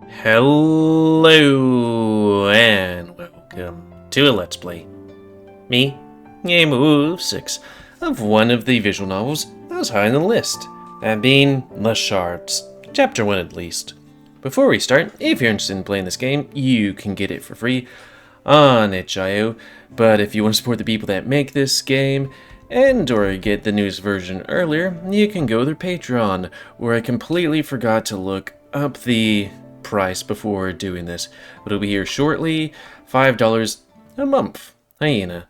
Hello and welcome to a Let's Play. Me, GamerWolfSix, of one of the visual novels that was high on the list, that being The Shards, Chapter 1 at least. Before we start, if you're interested in playing this game, you can get it for free on itch.io, but if you want to support the people that make this game, and or get the newest version earlier, you can go to their Patreon, where I completely forgot to look up the price before doing this, but it'll be here shortly. $5 a month. Hyena.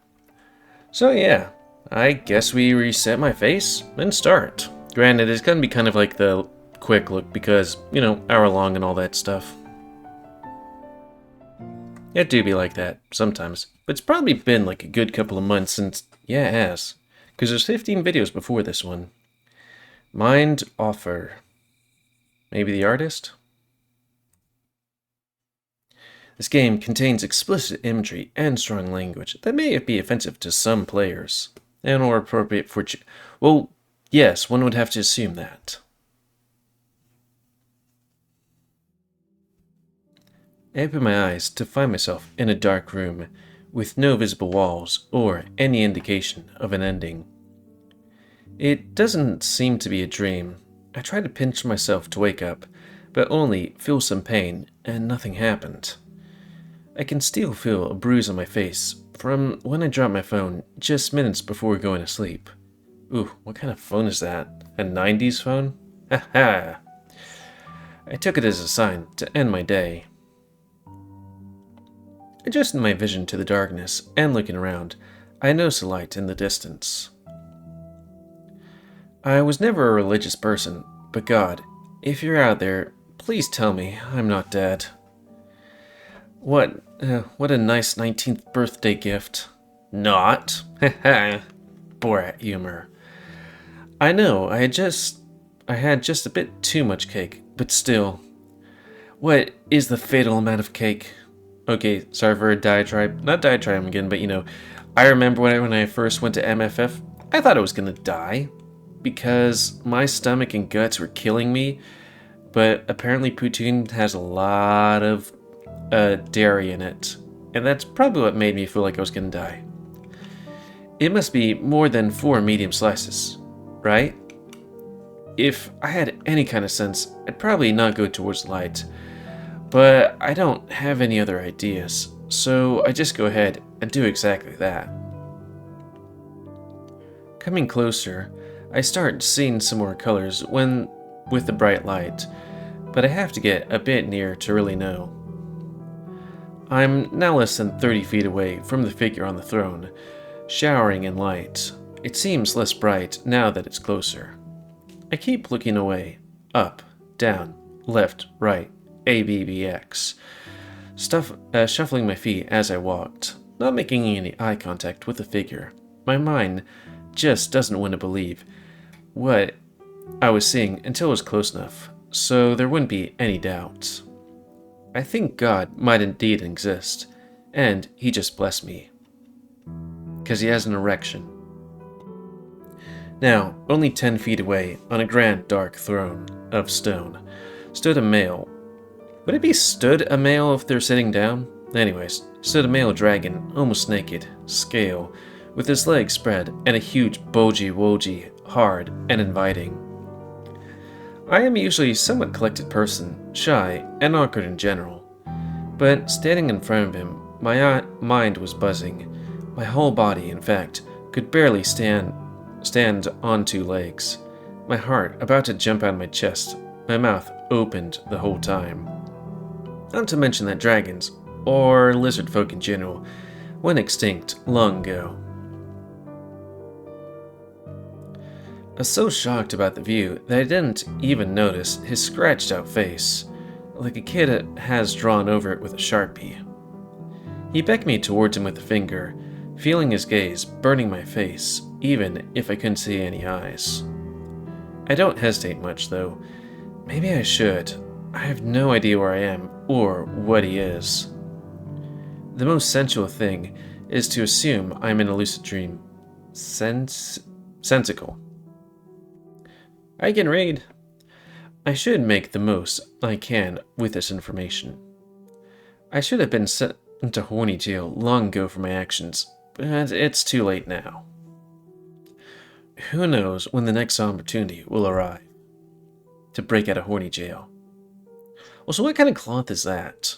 So yeah, I guess we reset my face and start. Granted, it's gonna be kind of like the quick look because, you know, hour long and all that stuff. It do be like that sometimes, but it's probably been like a good couple of months since, yeah, it has, because there's 15 videos before this one. Mind offer. Maybe the artist? This game contains explicit imagery and strong language that may be offensive to some players, and or appropriate for well, yes, one would have to assume that. I open my eyes to find myself in a dark room, with no visible walls or any indication of an ending. It doesn't seem to be a dream. I try to pinch myself to wake up, but only feel some pain, and nothing happened. I can still feel a bruise on my face from when I dropped my phone just minutes before going to sleep. Ooh, what kind of phone is that? A 90s phone? Haha! I took it as a sign to end my day. Adjusting my vision to the darkness and looking around, I noticed a light in the distance. I was never a religious person, but God, if you're out there, please tell me I'm not dead. What a nice 19th birthday gift. Not. Haha. Borat humor. I know, I had just a bit too much cake, but still. What is the fatal amount of cake? Okay, sorry for a diatribe. Not diatribe again, but you know, I remember when I first went to MFF, I thought I was gonna die because my stomach and guts were killing me, but apparently poutine has a lot of dairy in it, and that's probably what made me feel like I was gonna die. It must be more than 4 medium slices, right? If I had any kind of sense, I'd probably not go towards the light, but I don't have any other ideas, so I just go ahead and do exactly that. Coming closer, I start seeing some more colors with the bright light, but I have to get a bit near to really know. I'm now less than 30 feet away from the figure on the throne, showering in light. It seems less bright now that it's closer. I keep looking away, up, down, left, right, ABBX, shuffling my feet as I walked, not making any eye contact with the figure. My mind just doesn't want to believe what I was seeing until it was close enough, so there wouldn't be any doubt. I think God might indeed exist, and he just blessed me. 'Cause he has an erection. Now, only 10 feet away, on a grand dark throne of stone, stood a male. Would it be stood a male if they're sitting down? Anyways, stood a male dragon, almost naked, scale, with his legs spread, and a huge bulgy, hard, and inviting. I am usually a somewhat collected person, shy, and awkward in general, but standing in front of him, my mind was buzzing. My whole body, in fact, could barely stand on 2 legs. My heart about to jump out of my chest, my mouth opened the whole time. Not to mention that dragons, or lizard folk in general, went extinct long ago. I was so shocked about the view that I didn't even notice his scratched out face, like a kid has drawn over it with a Sharpie. He beckoned me towards him with a finger, feeling his gaze burning my face, even if I couldn't see any eyes. I don't hesitate much though. Maybe I should. I have no idea where I am or what he is. The most sensual thing is to assume I'm in a lucid dream. Sensical. I can read. I should make the most I can with this information. I should have been sent into horny jail long ago for my actions, but it's too late now. Who knows when the next opportunity will arrive to break out of horny jail. Also, what kind of cloth is that?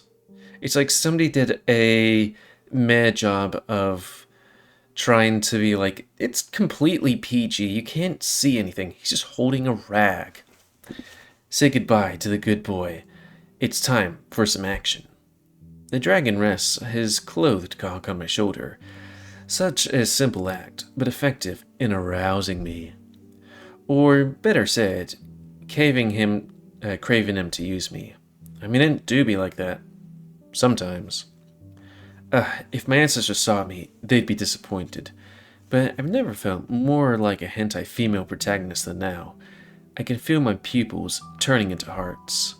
It's like somebody did a mad job of trying to be like, it's completely PG, you can't see anything. He's just holding a rag. Say goodbye to the good boy. It's time for some action. The dragon rests his clothed cock on my shoulder. Such a simple act, but effective in arousing me. Or, better said, craving him to use me. I mean, it do be like that. Sometimes. If my ancestors saw me, they'd be disappointed. But I've never felt more like a hentai female protagonist than now. I can feel my pupils turning into hearts.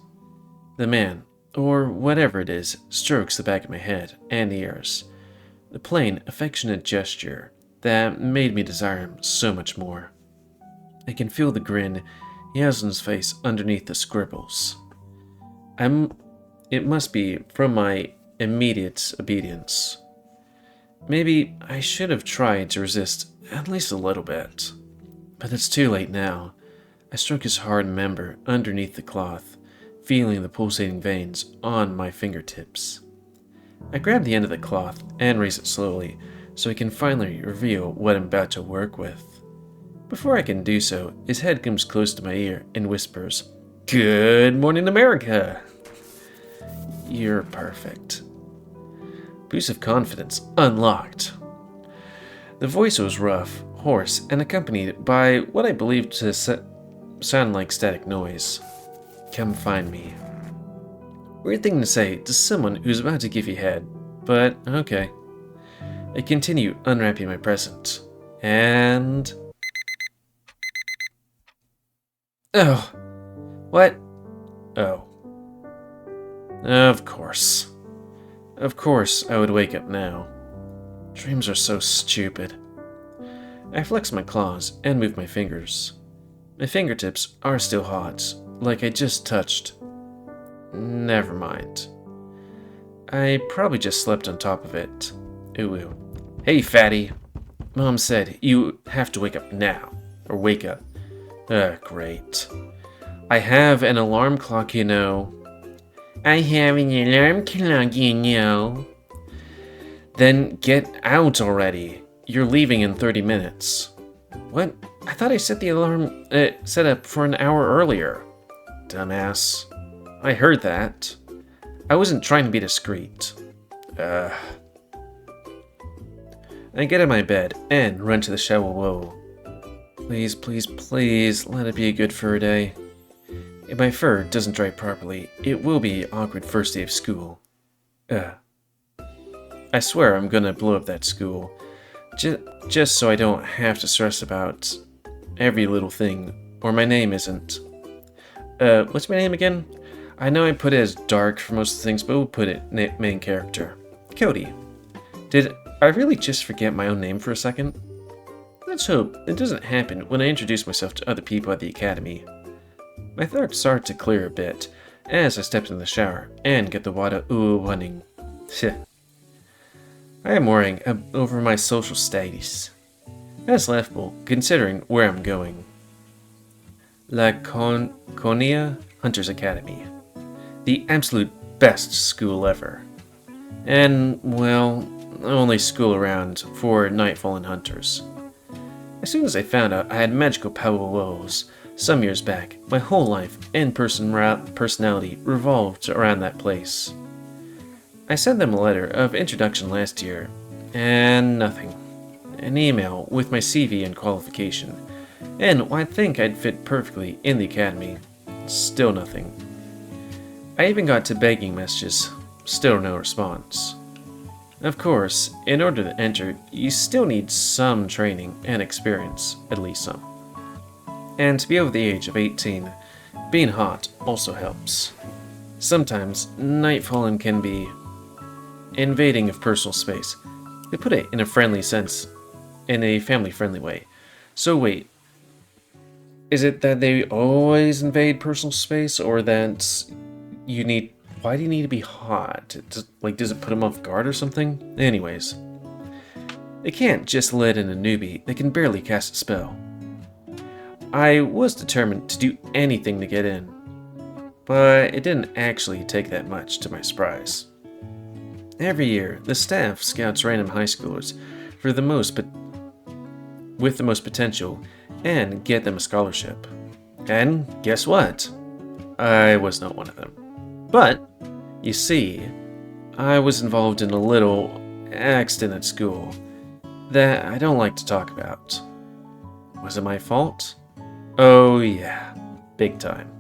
The man, or whatever it is, strokes the back of my head and ears. The plain, affectionate gesture that made me desire him so much more. I can feel the grin he has on his face underneath the scribbles. It must be from my immediate obedience. Maybe I should have tried to resist at least a little bit. But it's too late now. I stroke his hard member underneath the cloth, feeling the pulsating veins on my fingertips. I grab the end of the cloth and raise it slowly so I can finally reveal what I'm about to work with. Before I can do so, his head comes close to my ear and whispers, "Good morning, America!" You're perfect. Boost of confidence unlocked. The voice was rough, hoarse, and accompanied by what I believed to sound like static noise. Come find me. Weird thing to say to someone who's about to give you head, but okay. I continue unwrapping my present, and... Oh. What? Oh. Of course. Of course I would wake up now. Dreams are so stupid. I flex my claws and move my fingers. My fingertips are still hot, like I just touched. Never mind. I probably just slept on top of it. Ooh. Hey, fatty. Mom said you have to wake up now. Or wake up. Great. I have an alarm clock, you know. I have an alarm clock, you know. Then get out already. You're leaving in 30 minutes. What? I thought I set the alarm set up for an hour earlier. Dumbass. I heard that. I wasn't trying to be discreet. I get in my bed and run to the shower bowl. Please, please, please, let it be a good fur day. If my fur doesn't dry properly, it will be an awkward first day of school. I swear I'm gonna blow up that school. Just so I don't have to stress about every little thing, or my name isn't. What's my name again? I know I put it as Dark for most of the things, but we'll put it main character. Cody. Did I really just forget my own name for a second? Let's hope it doesn't happen when I introduce myself to other people at the academy. My throat started to clear a bit as I stepped in the shower and get the water running. I am worrying over my social status. That's laughable, considering where I'm going. La Conia Hunters Academy. The absolute best school ever. And, well, only school around for Nightfallen hunters. As soon as I found out I had magical powers some years back, my whole life and personality revolved around that place. I sent them a letter of introduction last year, and nothing. An email with my CV and qualification, and I think I'd fit perfectly in the academy. Still nothing. I even got to begging messages, still no response. Of course, in order to enter, you still need some training and experience, at least some. And to be over the age of 18, being hot also helps. Sometimes, Nightfallen can be invading of personal space. They put it in a friendly sense, in a family-friendly way. So wait, Is it that they always invade personal space, or that you need... Why do you need to be hot? Does it put them off guard or something? Anyways, they can't just let in a newbie. They can barely cast a spell. I was determined to do anything to get in, but it didn't actually take that much, to my surprise. Every year, the staff scouts random high schoolers with the most potential and get them a scholarship. And guess what? I was not one of them. But, you see, I was involved in a little accident at school that I don't like to talk about. Was it my fault? Oh yeah, big time.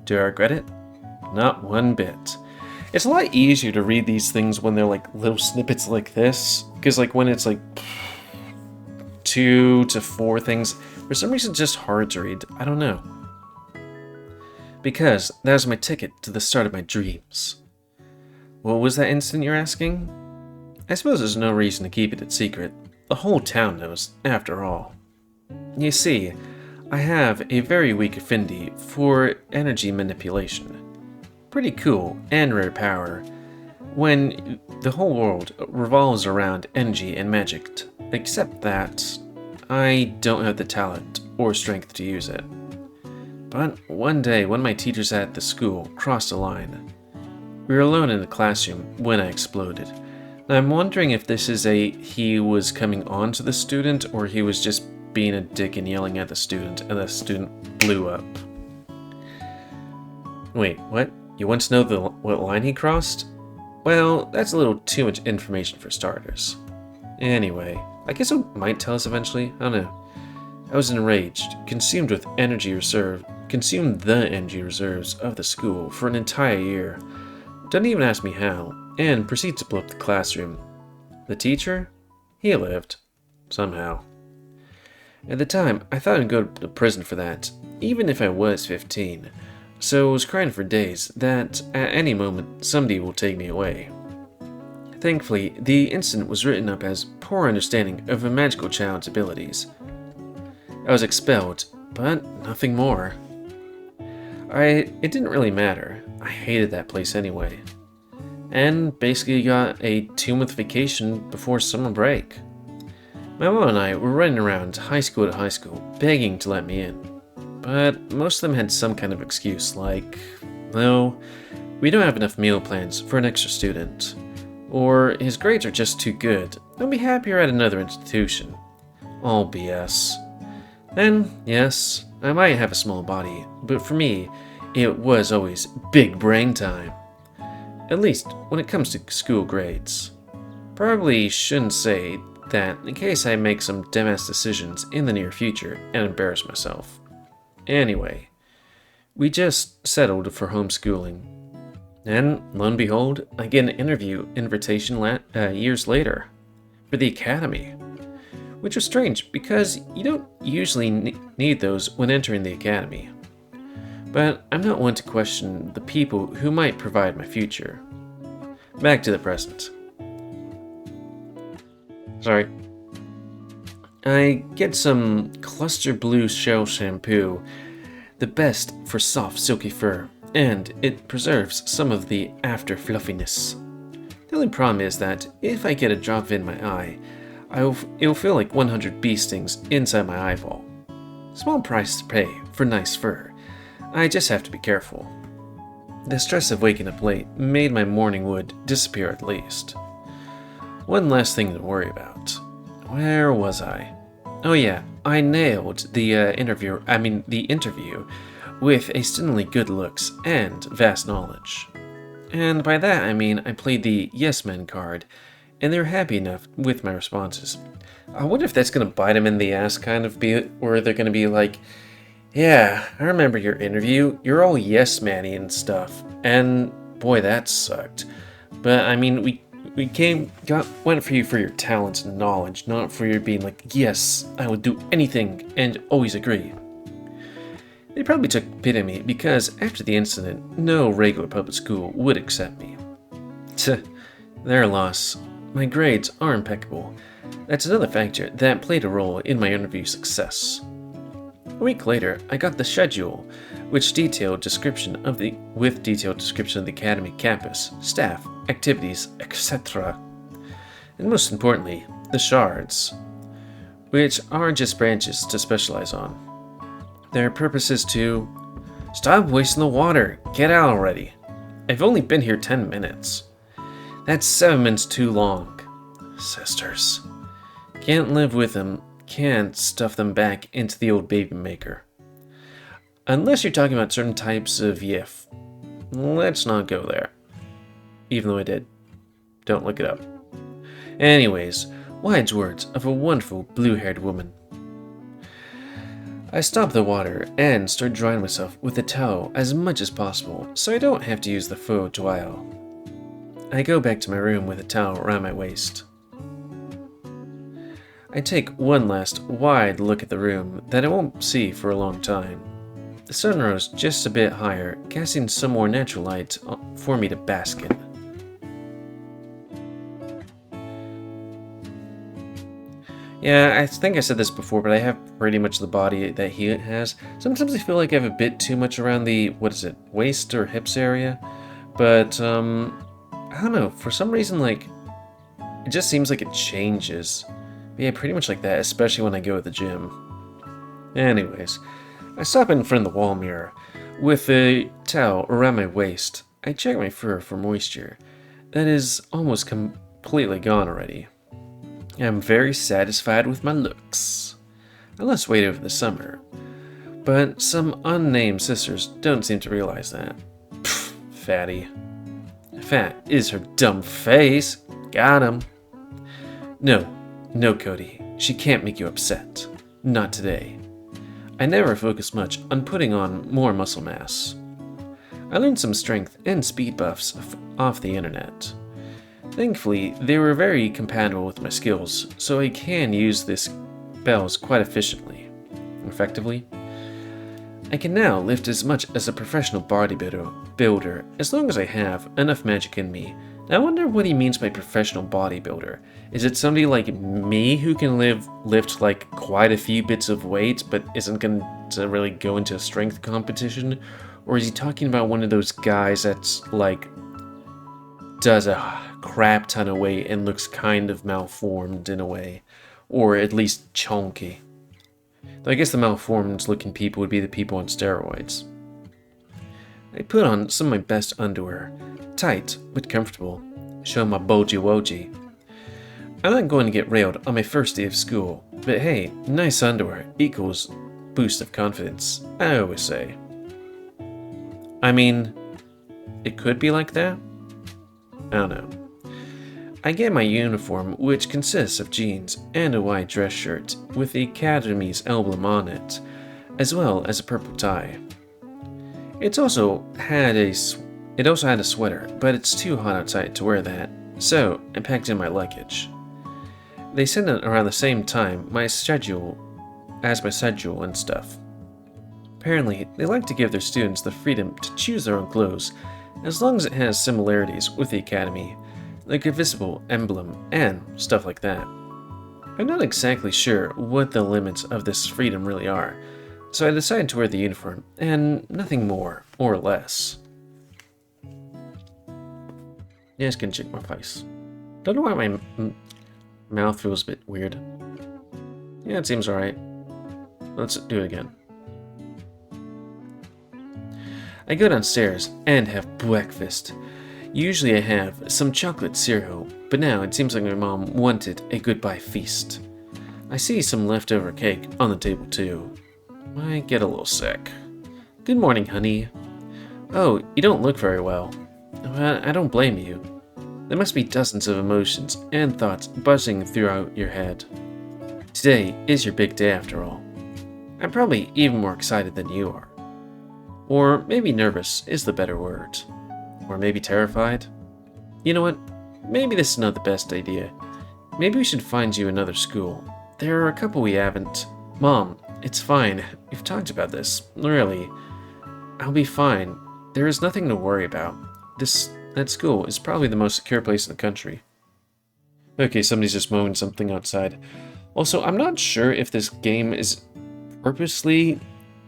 Do I regret it? Not one bit. It's a lot easier to read these things when they're like little snippets like this, because like when it's like 2 to 4 things, for some reason it's just hard to read. I don't know. Because that was my ticket to the start of my dreams. What was that incident, you're asking? I suppose there's no reason to keep it a secret. The whole town knows, after all. You see, I have a very weak affinity for energy manipulation. Pretty cool and rare power when the whole world revolves around energy and magic, except that I don't have the talent or strength to use it. But one day, one of my teachers at the school crossed a line. We were alone in the classroom when I exploded. Now, I'm wondering if this is he was coming on to the student, or he was just being a dick and yelling at the student, and the student blew up. Wait, what? You want to know what line he crossed? Well, that's a little too much information for starters. Anyway, I guess it might tell us eventually. I don't know. I was enraged, consumed the energy reserves of the school for an entire year. Don't even ask me how, and proceed to blow up the classroom. The teacher? He lived. Somehow. At the time, I thought I'd go to prison for that, even if I was 15. So I was crying for days that at any moment somebody will take me away. Thankfully, the incident was written up as poor understanding of a magical child's abilities. I was expelled, but nothing more. It didn't really matter. I hated that place anyway. And basically got a 2-month vacation before summer break. My mom and I were running around high school to high school, begging to let me in. But most of them had some kind of excuse like, no, we don't have enough meal plans for an extra student. Or his grades are just too good, they'll be happier at another institution. All BS. And yes, I might have a small body, but for me, it was always big brain time. At least when it comes to school grades. Probably shouldn't say that in case I make some dumbass decisions in the near future and embarrass myself. Anyway, we just settled for homeschooling. And lo and behold, I get an interview invitation years later for the academy. Which was strange because you don't usually need those when entering the academy. But I'm not one to question the people who might provide my future. Back to the present. Sorry. I get some cluster blue shell shampoo, the best for soft silky fur, and it preserves some of the after fluffiness. The only problem is that if I get a drop in my eye, it'll feel like 100 bee stings inside my eyeball. Small price to pay for nice fur. I just have to be careful. The stress of waking up late made my morning wood disappear at least. One last thing to worry about. Where was I? Oh yeah, I nailed the interview with a stunningly good looks and vast knowledge. And by that I mean I played the yes men card, and they were happy enough with my responses. I wonder if that's going to bite them in the ass, kind of, or they're going to be like, yeah, I remember your interview, you're all yes man-y and stuff, and boy, that sucked. But I mean, we went for you for your talents and knowledge, not for your being like, yes, I would do anything and always agree. They probably took pity on me because after the incident, no regular public school would accept me. Their loss. My grades are impeccable. That's another factor that played a role in my interview success. A week later, I got the schedule, with detailed description of the academy campus, staff, activities, etc. And most importantly, the shards, which are just branches to specialize on. Their purpose is to stop wasting the water. Get out already. I've only been here 10 minutes. That's 7 minutes too long. Sisters. Can't live with them. Can't stuff them back into the old baby maker. Unless you're talking about certain types of yif. Let's not go there. Even though I did. Don't look it up. Anyways, wise words of a wonderful blue-haired woman. I stop the water and start drying myself with a towel as much as possible so I don't have to use the faux towel. I go back to my room with a towel around my waist. I take one last wide look at the room that I won't see for a long time. The sun rose just a bit higher, casting some more natural light for me to bask in. Yeah, I think I said this before, but I have pretty much the body that he has. Sometimes I feel like I have a bit too much around the, waist or hips area. But, I don't know, for some reason, like, it just seems like it changes. But yeah, pretty much like that, especially when I go to the gym. Anyways, I stop in front of the wall mirror. With a towel around my waist, I check my fur for moisture. That is almost completely gone already. I'm very satisfied with my looks. I lost weight over the summer, but some unnamed sisters don't seem to realize that. Pfft, fatty. Fat is her dumb face. Got him. No, Cody. She can't make you upset. Not today. I never focus much on putting on more muscle mass. I learned some strength and speed buffs off the internet. Thankfully, they were very compatible with my skills, so I can use these spells quite effectively. I can now lift as much as a professional bodybuilder as long as I have enough magic in me. Now, I wonder what he means by professional bodybuilder. Is it somebody like me who can lift like quite a few bits of weight but isn't going to really go into a strength competition? Or is he talking about one of those guys that's like does a crap ton of weight and looks kind of malformed in a way, or at least chunky? Though I guess the malformed looking people would be the people on steroids. I put on some of my best underwear, tight but comfortable, show my boji woji. I'm not going to get railed on my first day of school, but hey, nice underwear equals boost of confidence, I always say. I mean, it could be like that? I don't know. I get my uniform, which consists of jeans and a white dress shirt with the Academy's emblem on it, as well as a purple tie. It also had a sweater, but it's too hot outside to wear that, so I packed in my luggage. They sent it around the same time my schedule and stuff. Apparently, they like to give their students the freedom to choose their own clothes, as long as it has similarities with the Academy, like a visible emblem and stuff like that. I'm not exactly sure what the limits of this freedom really are, so I decided to wear the uniform, and nothing more or less. Yeah, just gonna check my face. Don't know why my mouth feels a bit weird. Yeah, it seems alright. Let's do it again. I go downstairs and have breakfast. Usually I have some chocolate cereal, but now it seems like my mom wanted a goodbye feast. I see some leftover cake on the table too. I get a little sick. Good morning, honey. Oh, you don't look very well. I don't blame you. There must be dozens of emotions and thoughts buzzing throughout your head. Today is your big day after all. I'm probably even more excited than you are. Or maybe nervous is the better word. Or maybe terrified. You know what? Maybe this is not the best idea. Maybe we should find you another school. There are a couple we haven't. Mom, it's fine. We've talked about this. Really. I'll be fine. There is nothing to worry about. That school is probably the most secure place in the country. Okay, somebody's just mowing something outside. Also, I'm not sure if this game is purposely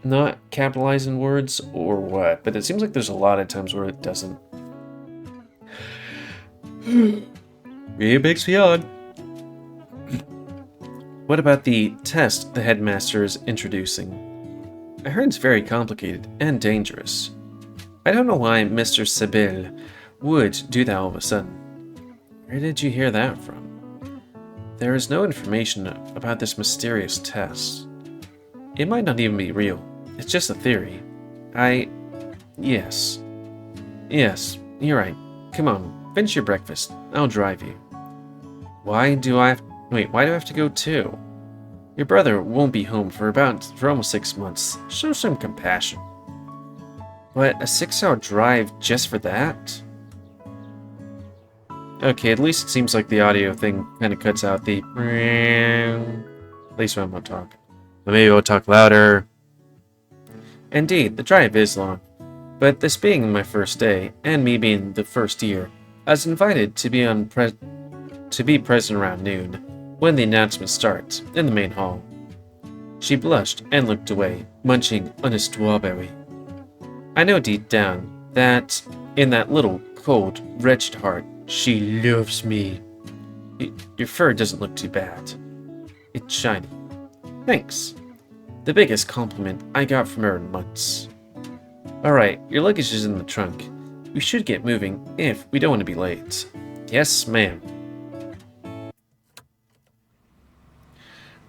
not capitalizing words or what, but it seems like there's a lot of times where it doesn't. It makes me odd. What about the test the headmaster is introducing? I heard it's very complicated and dangerous. I don't know why Mr. Sibyl would do that all of a sudden. Where did you hear that from? There is no information about this mysterious test. It might not even be real. It's just a theory. Yes. Yes, you're right. Come on, finish your breakfast. I'll drive you. Why do I have to go too? Your brother won't be home for almost 6 months. Show some compassion. What, a 6-hour drive just for that? Okay, at least it seems like the audio thing kind of cuts out the... At least when I'm not talking. But maybe I'll talk louder. Indeed, the drive is long. But this being my first day, and me being the first year, I was invited to be present around noon, when the announcement starts, in the main hall. She blushed and looked away, munching on a strawberry. I know deep down that, in that little, cold, wretched heart, she loves me. Your fur doesn't look too bad. It's shiny. Thanks. The biggest compliment I got from her in months. Alright, your luggage is in the trunk. We should get moving if we don't want to be late. Yes, ma'am.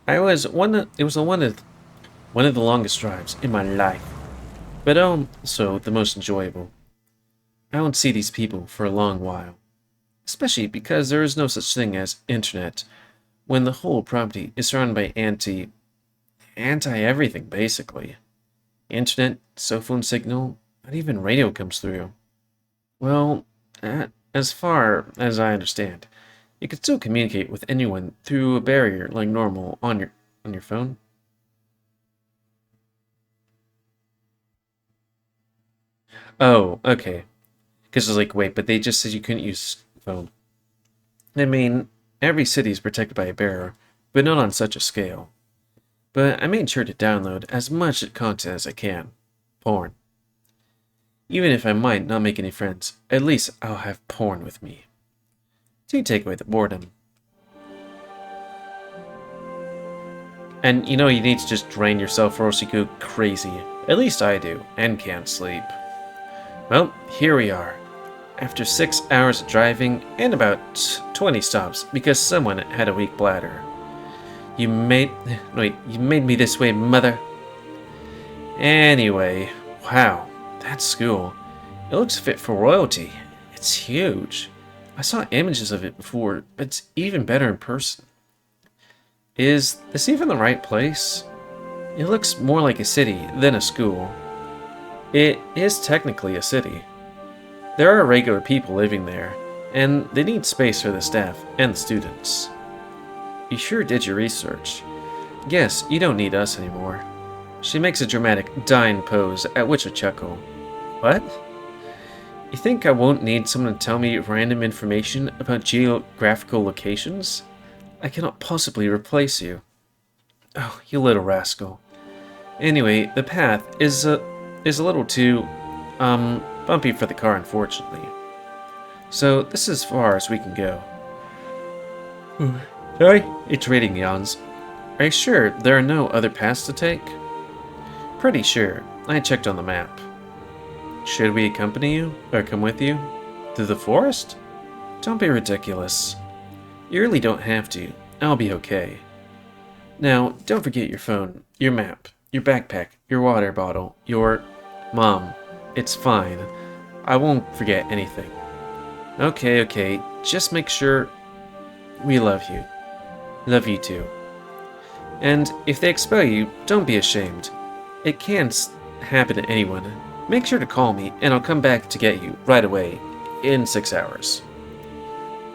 It was one of the longest drives in my life, but also the most enjoyable. I won't see these people for a long while, especially because there is no such thing as internet when the whole property is surrounded by anti-everything basically. Internet, cell phone signal, not even radio comes through. Well, as far as I understand, you can still communicate with anyone through a barrier like normal on your phone. Oh, okay. Because I was like, wait, but they just said you couldn't use phone. I mean, every city is protected by a barrier, but not on such a scale. But I made sure to download as much content as I can. Porn. Even if I might not make any friends, at least I'll have porn with me. To take away the boredom. And you know you need to just drain yourself or else you go crazy. At least I do, and can't sleep. Well, here we are. After 6 hours of driving and about 20 stops because someone had a weak bladder. You made me this way, mother. Anyway, wow, that school. It looks fit for royalty. It's huge. I saw images of it before, but it's even better in person. Is this even the right place? It looks more like a city than a school. It is technically a city. There are regular people living there, and they need space for the staff and the students. You sure did your research. Guess you don't need us anymore. She makes a dramatic dying pose, at which I chuckle. What? You think I won't need someone to tell me random information about geographical locations? I cannot possibly replace you. Oh, you little rascal. Anyway, the path is a little too, bumpy for the car, unfortunately. So, this is as far as we can go. Sorry? It's rating yawns. Are you sure there are no other paths to take? Pretty sure. I checked on the map. Should we accompany you, or come with you? To the forest? Don't be ridiculous. You really don't have to. I'll be okay. Now, don't forget your phone, your map, your backpack, your water bottle, your... Mom, it's fine. I won't forget anything. Okay, just make sure... We love you. Love you too. And if they expel you, don't be ashamed. It can happen to anyone. Make sure to call me, and I'll come back to get you right away, in 6 hours.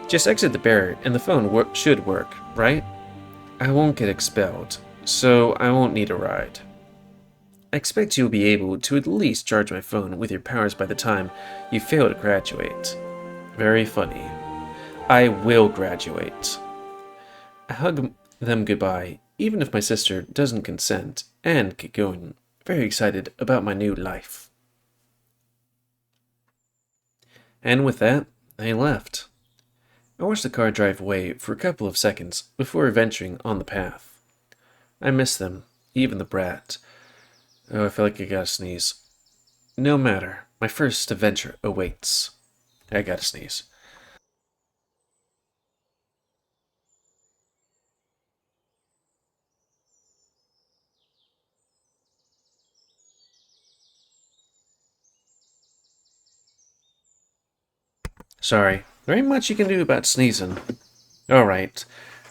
Just exit the barrier, and the phone should work, right? I won't get expelled, so I won't need a ride. I expect you'll be able to at least charge my phone with your powers by the time you fail to graduate. Very funny. I will graduate. I hug them goodbye, even if my sister doesn't consent, and get going very excited about my new life. And with that, I left. I watched the car drive away for a couple of seconds before venturing on the path. I miss them, even the brat. Oh, I feel like I gotta sneeze. No matter, my first adventure awaits. I gotta sneeze. Sorry, there ain't much you can do about sneezing. Alright,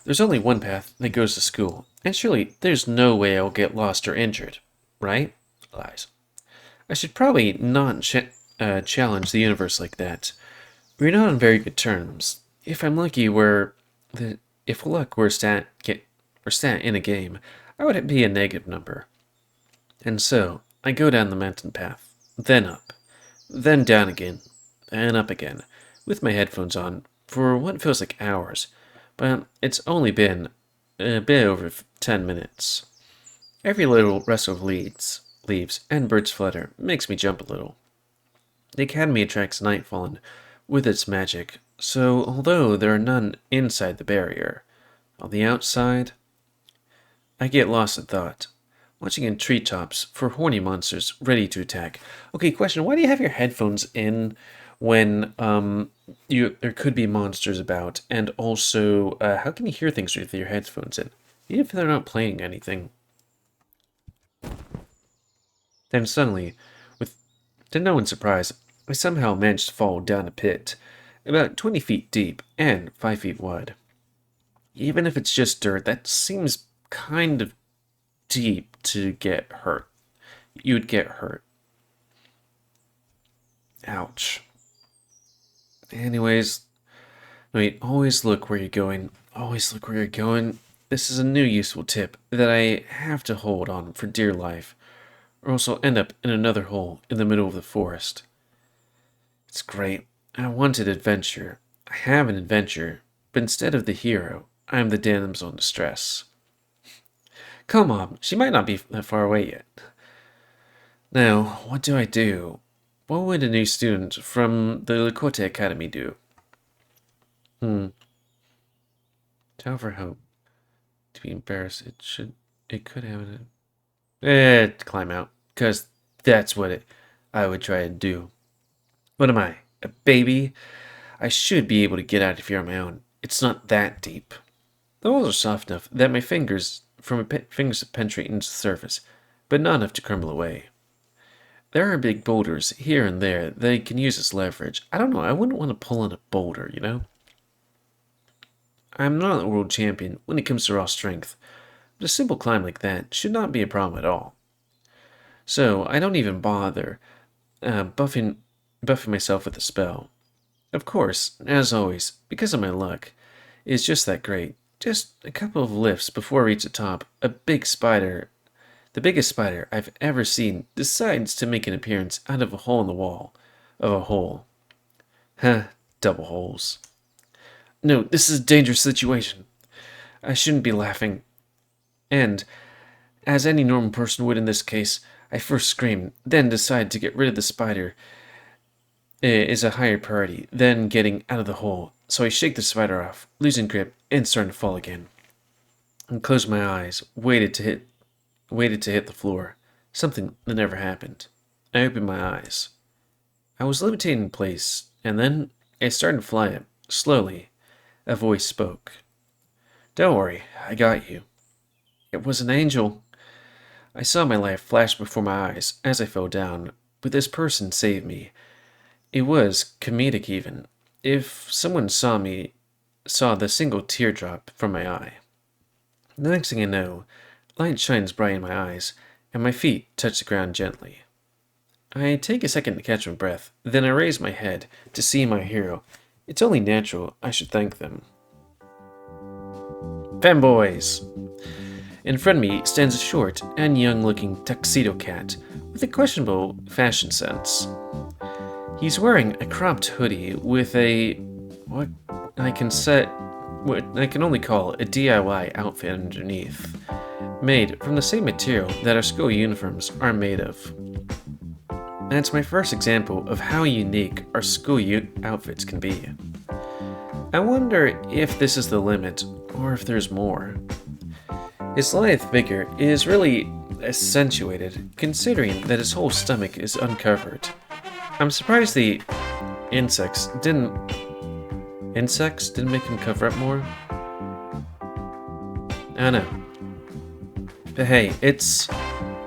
there's only one path that goes to school, and surely there's no way I'll get lost or injured, right? Lies. I should probably not challenge the universe like that. We're not on very good terms. If I'm lucky, if luck were stat in a game, I would be a negative number. And so I go down the mountain path, then up, then down again, and up again, with my headphones on for what feels like hours, but it's only been a bit over 10 minutes. Every little rustle of leaves, and birds flutter makes me jump a little. The Academy attracts Nightfallen with its magic, so although there are none inside the barrier, on the outside, I get lost in thought, watching in treetops for horny monsters ready to attack. Okay, question, why do you have your headphones in when there could be monsters about, and also how can you hear things with your headphones in, even if they're not playing anything? Then suddenly, with to no one's surprise, I somehow managed to fall down a pit, about 20 feet deep and 5 feet wide. Even if it's just dirt, that seems kind of deep to get hurt. You'd get hurt. Ouch. Anyways, wait, always look where you're going. Always look where you're going. This is a new useful tip that I have to hold on for dear life, or else I'll end up in another hole in the middle of the forest. It's great. I wanted adventure. I have an adventure, but instead of the hero, I am the damsel in distress. Come on, she might not be that far away yet. Now, what do I do? What would a new student from the Lakota Academy do? Tell for hope. To be embarrassed, it could have climb out, cause that's what I would try to do. What am I, a baby? I should be able to get out of here on my own. It's not that deep. The walls are soft enough that my fingers penetrate into the surface, but not enough to crumble away. There are big boulders here and there that I can use as leverage. I don't know, I wouldn't want to pull on a boulder, you know? I'm not a world champion when it comes to raw strength, but a simple climb like that should not be a problem at all. So I don't even bother buffing myself with a spell. Of course, as always, because of my luck, it's just that great. Just a couple of lifts before I reach the top, a big spider, the biggest spider I've ever seen, decides to make an appearance out of a hole in the wall of a hole. Huh, double holes. No, this is a dangerous situation. I shouldn't be laughing. And, as any normal person would in this case, I first scream, then decide to get rid of the spider is a higher priority than getting out of the hole, so I shake the spider off, losing grip and starting to fall again. I closed my eyes, waited to hit the floor, something that never happened. I opened my eyes. I was levitating in place, and then I started to fly up, slowly. A voice spoke. Don't worry, I got you. It was an angel. I saw my life flash before my eyes as I fell down, but this person saved me. It was comedic even. If someone saw the single teardrop from my eye. The next thing I know, light shines bright in my eyes, and my feet touch the ground gently. I take a second to catch my breath, then I raise my head to see my hero. It's only natural I should thank them. Fanboys! In front of me stands a short and young-looking tuxedo cat with a questionable fashion sense. He's wearing a cropped hoodie with what I can only call a DIY outfit underneath. made from the same material that our school uniforms are made of. That's my first example of how unique our school outfits can be. I wonder if this is the limit, or if there's more. His lithe figure is really accentuated, considering that his whole stomach is uncovered. I'm surprised the insects didn't make him cover up more? I don't know. But hey, it's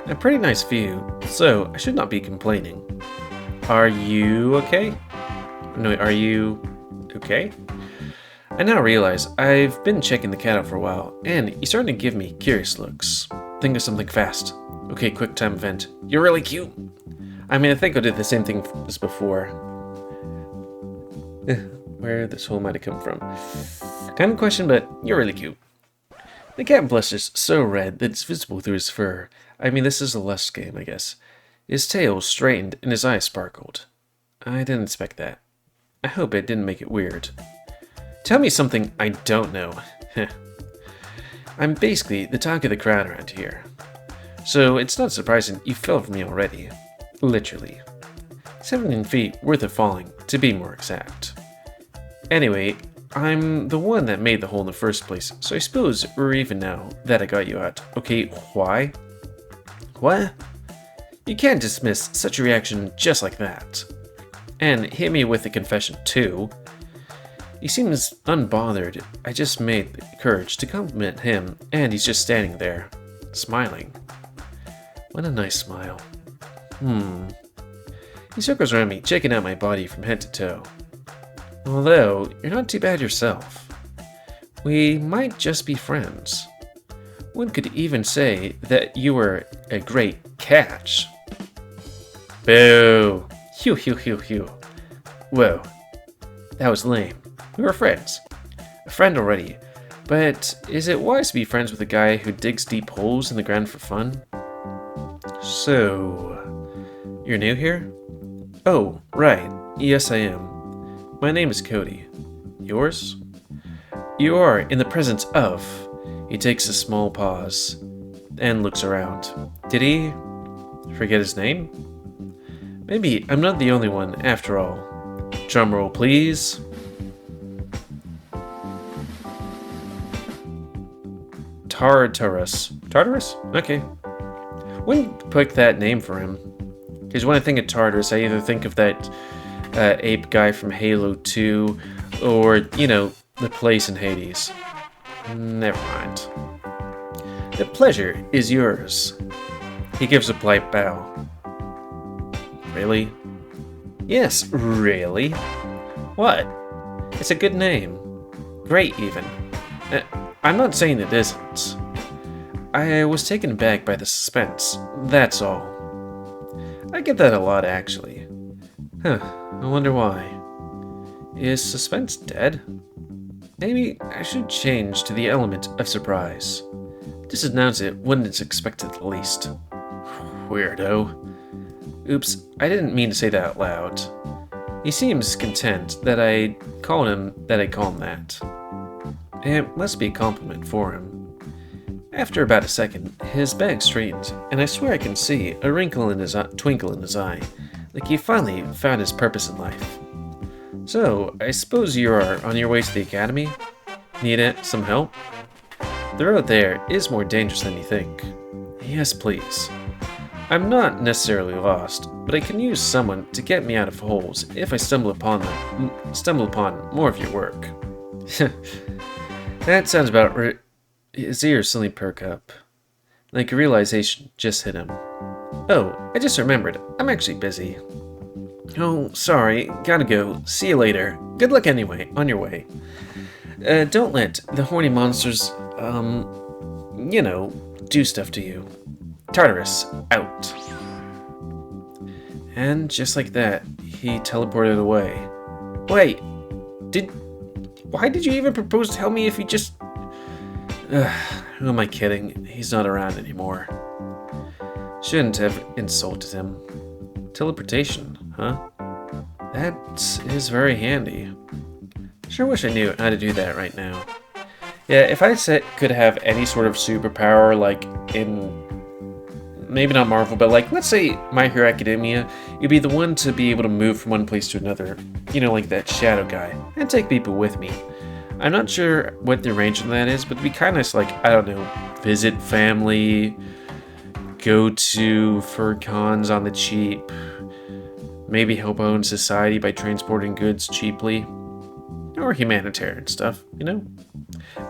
a pretty nice view, so I should not be complaining. Are you okay? No, are you okay? I now realize I've been checking the cat out for a while, and he's starting to give me curious looks. Think of something fast. Okay, quick time event. You're really cute. I mean, I think I did the same thing as before. Where this hole might have come from. Kind of question, but you're really cute. The cat blushes so red that it's visible through his fur. I mean, this is a Lust game, I guess. His tail straightened and his eyes sparkled. I didn't expect that. I hope it didn't make it weird. Tell me something I don't know. I'm basically the talk of the crowd around here. So it's not surprising you fell for me already. Literally. 17 feet worth of falling, to be more exact. Anyway, I'm the one that made the hole in the first place, so I suppose we're even now that I got you out. Okay, why? What? You can't dismiss such a reaction just like that. And hit me with the confession too. He seems unbothered. I just made the courage to compliment him, and he's just standing there, smiling. What a nice smile. He circles around me, checking out my body from head to toe. Although, you're not too bad yourself. We might just be friends. One could even say that you were a great catch. Boo! Hew, hew, hew, hew. Whoa. That was lame. We were friends. A friend already. But is it wise to be friends with a guy who digs deep holes in the ground for fun? So, you're new here? Oh, right. Yes, I am. My name is Cody. Yours? You are in the presence of... He takes a small pause and looks around. Did he forget his name? Maybe I'm not the only one after all. Drumroll, please. Tartarus. Tartarus? Okay. Wouldn't pick that name for him. Because when I think of Tartarus, I either think of that ape guy from Halo 2, or, you know, the place in Hades. Never mind. The pleasure is yours. He gives a polite bow. Really? Yes, really? What? It's a good name. Great, even. I'm not saying it isn't. I was taken aback by the suspense, that's all. I get that a lot, actually. Huh, I wonder why. Is suspense dead? Maybe I should change to the element of surprise. Just announce it when it's expected at least. Weirdo. Oops, I didn't mean to say that out loud. He seems content that I call him that. It must be a compliment for him. After about a second, his back straightened, and I swear I can see a twinkle in his eye, like he finally found his purpose in life. So, I suppose you are on your way to the academy? Need some help? The road there is more dangerous than you think. Yes, please. I'm not necessarily lost, but I can use someone to get me out of holes if I stumble upon more of your work. That sounds about right. His ears suddenly perk up, like a realization just hit him. Oh, I just remembered. I'm actually busy. Oh, sorry. Gotta go. See you later. Good luck anyway, on your way. Don't let the horny monsters, you know, do stuff to you. Tartarus, out. And just like that, he teleported away. Wait, why did you even propose to tell me if he just... who am I kidding? He's not around anymore. Shouldn't have insulted him. Teleportation, huh? That is very handy. Sure wish I knew how to do that right now. Yeah, if I said could have any sort of superpower, like in maybe not Marvel, but like let's say My Hero Academia, you'd be the one to be able to move from one place to another, you know, like that shadow guy, and take people with me. I'm not sure what the arrangement of that is, but it'd be kind of nice, like, I don't know, visit family, go to fur cons on the cheap, maybe help own society by transporting goods cheaply, or humanitarian stuff, you know?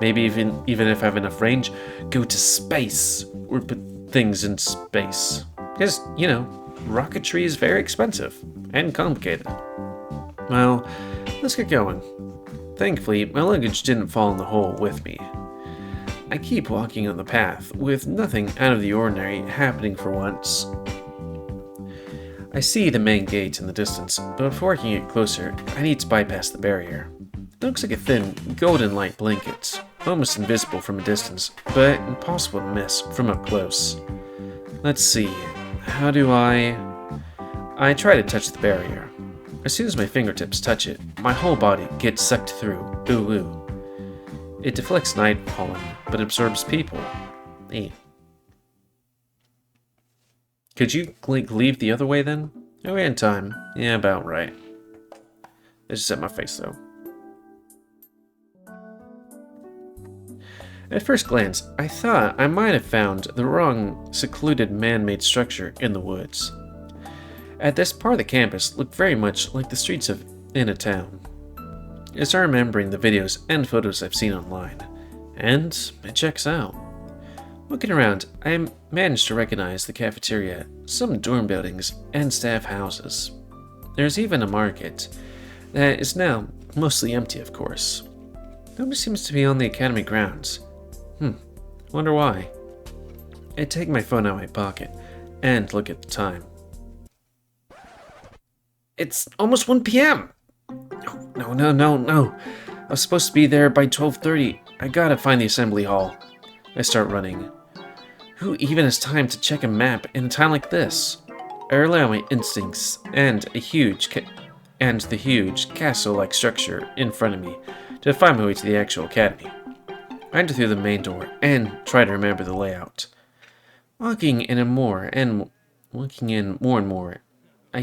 Maybe even if I have enough range, go to space, or put things in space. Because, you know, rocketry is very expensive and complicated. Well, let's get going. Thankfully, my luggage didn't fall in the hole with me. I keep walking on the path, with nothing out of the ordinary happening for once. I see the main gate in the distance, but before I can get closer, I need to bypass the barrier. It looks like a thin, golden light blanket, almost invisible from a distance, but impossible to miss from up close. Let's see, how do I try to touch the barrier. As soon as my fingertips touch it, my whole body gets sucked through. Ooh ooh. It deflects Nightfallen, but absorbs people. Hey. Could you, like, leave the other way then? Oh, we're in time. Yeah, about right. It's just at my face, though. At first glance, I thought I might have found the wrong secluded man-made structure in the woods. At this part of the campus looked very much like the streets in a town. I start remembering the videos and photos I've seen online, and it checks out. Looking around, I managed to recognize the cafeteria, some dorm buildings, and staff houses. There's even a market that is now mostly empty, of course. Nobody seems to be on the academy grounds. Wonder why. I take my phone out of my pocket and look at the time. It's almost 1 p.m. No. I was supposed to be there by 12:30. I gotta find the assembly hall. I start running. Who even has time to check a map in a time like this? I rely on my instincts and the huge castle-like structure in front of me to find my way to the actual academy. I enter through the main door and try to remember the layout. Walking in more and more, I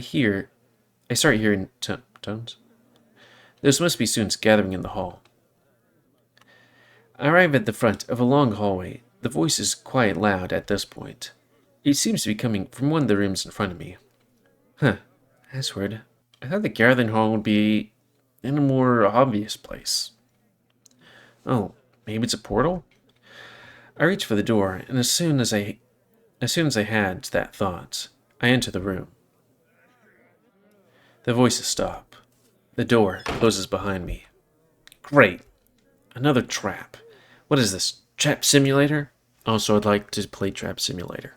start hearing tones. There must be students gathering in the hall. I arrive at the front of a long hallway. The voice is quite loud at this point. It seems to be coming from one of the rooms in front of me. That's weird. I thought the gathering hall would be in a more obvious place. Oh, maybe it's a portal? I reach for the door, and as soon as I had that thought, I enter the room. The voices stop. The door closes behind me. Great. Another trap. What is this? Trap simulator? Also, I'd like to play Trap Simulator.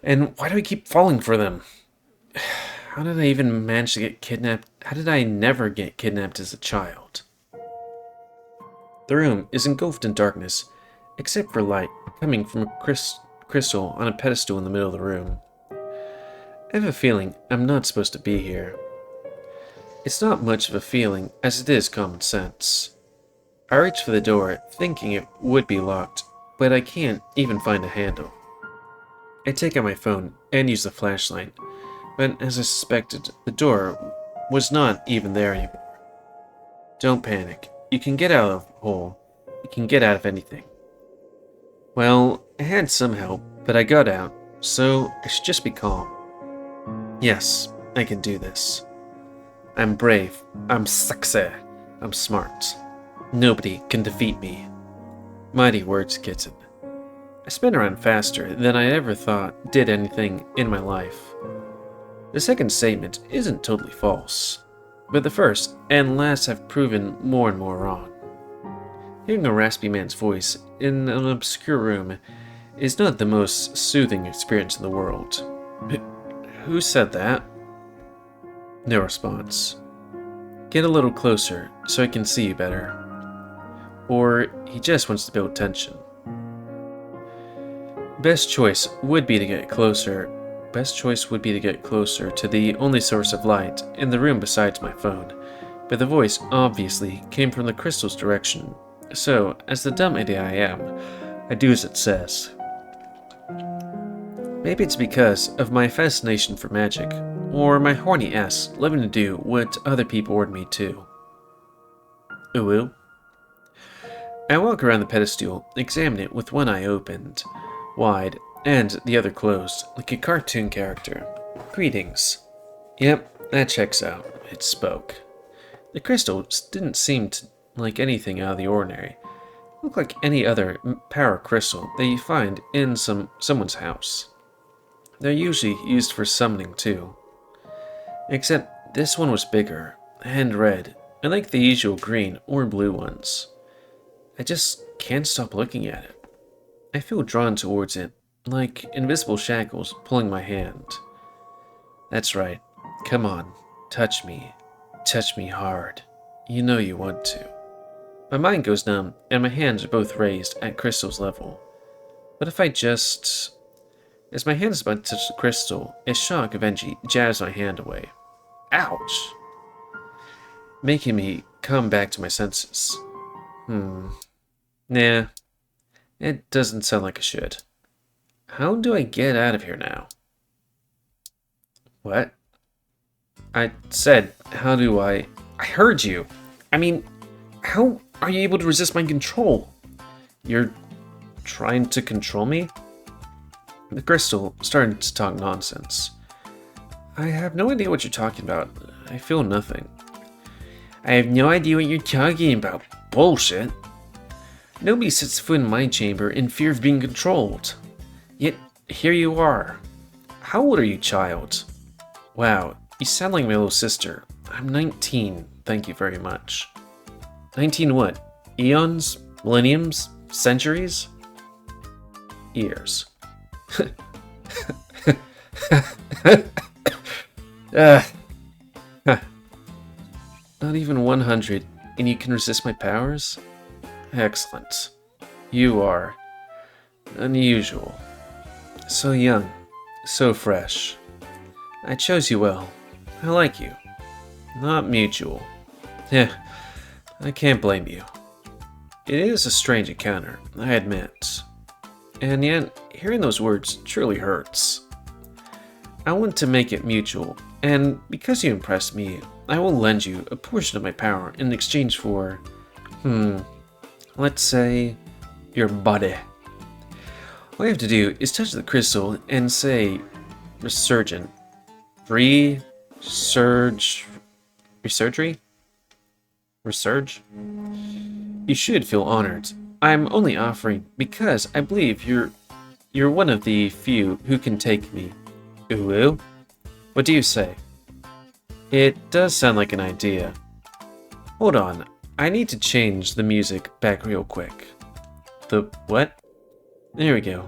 And why do I keep falling for them? How did I even manage to get kidnapped? How did I never get kidnapped as a child? The room is engulfed in darkness, except for light coming from a crystal on a pedestal in the middle of the room. I have a feeling I'm not supposed to be here. It's not much of a feeling, as it is common sense. I reach for the door, thinking it would be locked, but I can't even find a handle. I take out my phone and use the flashlight, but as I suspected, the door was not even there anymore. Don't panic. You can get out of the hole. You can get out of anything. Well, I had some help, but I got out, so I should just be calm. Yes, I can do this. I'm brave. I'm sexy. I'm smart. Nobody can defeat me. Mighty words, kitten. I spin around faster than I ever thought did anything in my life. The second statement isn't totally false, but the first and last have proven more and more wrong. Hearing a raspy man's voice in an obscure room is not the most soothing experience in the world. Who said that? No response. Get a little closer so I can see you better. Or he just wants to build tension. Best choice would be to get closer to the only source of light in the room besides my phone, but the voice obviously came from the crystal's direction, So, as the dumb idiot I am, I do as it says. Maybe it's because of my fascination for magic, or my horny ass loving to do what other people order me to. Ooh. I walk around the pedestal, examine it with one eye opened, wide, and the other closed, like a cartoon character. Greetings. Yep, that checks out. It spoke. The crystal didn't seem like anything out of the ordinary. It looked like any other power crystal that you find in someone's house. They're usually used for summoning too. Except this one was bigger, and red, unlike the usual green or blue ones. I just can't stop looking at it. I feel drawn towards it, like invisible shackles pulling my hand. That's right. Come on, touch me. Touch me hard. You know you want to. My mind goes numb, and my hands are both raised at Crystal's level. But if I just... As my hand is about to touch the crystal, a shock of energy jabs my hand away. Ouch! Making me come back to my senses. Nah, it doesn't sound like it should. How do I get out of here now? What? I said, how do I... I heard you! I mean, how are you able to resist my control? You're trying to control me? The crystal started to talk nonsense. I have no idea what you're talking about. I feel nothing. I have no idea what you're talking about. Bullshit. Nobody sets foot in my chamber in fear of being controlled. Yet, here you are. How old are you, child? Wow, you sound like my little sister. I'm 19, thank you very much. 19 what? Eons? Millenniums? Centuries? Years. Not even 100, and you can resist my powers? Excellent. You are unusual. So young, so fresh. I chose you well. I like you. Not mutual. Yeah, I can't blame you. It is a strange encounter, I admit. And yet, hearing those words truly hurts. I want to make it mutual, and because you impressed me, I will lend you a portion of my power in exchange for, let's say, your body. All you have to do is touch the crystal and say, resurgent. Resurge? Resurge? You should feel honored. I'm only offering because I believe you're one of the few who can take me. Ooh? What do you say? It does sound like an idea. Hold on, I need to change the music back real quick. The what? There we go.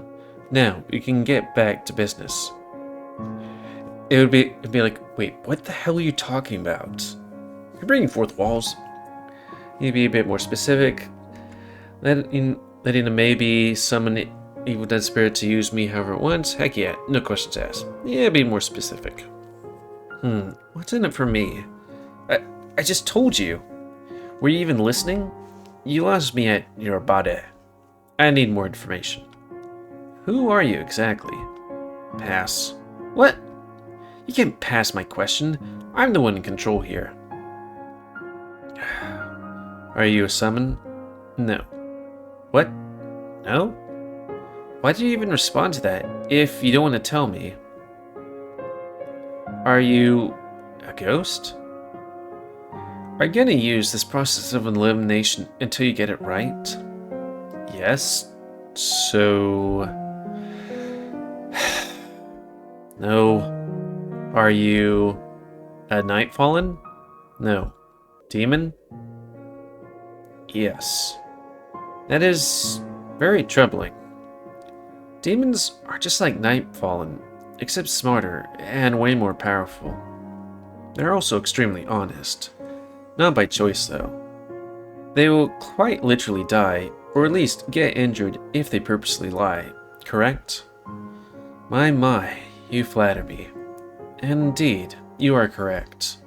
Now we can get back to business. It'd be like, wait, what the hell are you talking about? You're bringing forth walls. You'd be a bit more specific. Letting a maybe summon evil dead spirit to use me however it wants. Heck yeah, no questions asked. Yeah, be more specific. What's in it for me? I just told you. Were you even listening? You lost me at your body. I need more information. Who are you exactly? Pass. What? You can't pass my question. I'm the one in control here. Are you a summon? No. What? No? Why did you even respond to that if you don't want to tell me? Are you a ghost? Are you gonna use this process of elimination until you get it right? Yes. So... No. Are you a Nightfallen? No. Demon? Yes. That is very troubling. Demons are just like Nightfallen, except smarter and way more powerful. They're also extremely honest. Not by choice, though. They will quite literally die, or at least get injured if they purposely lie, correct? My, you flatter me. And indeed, you are correct.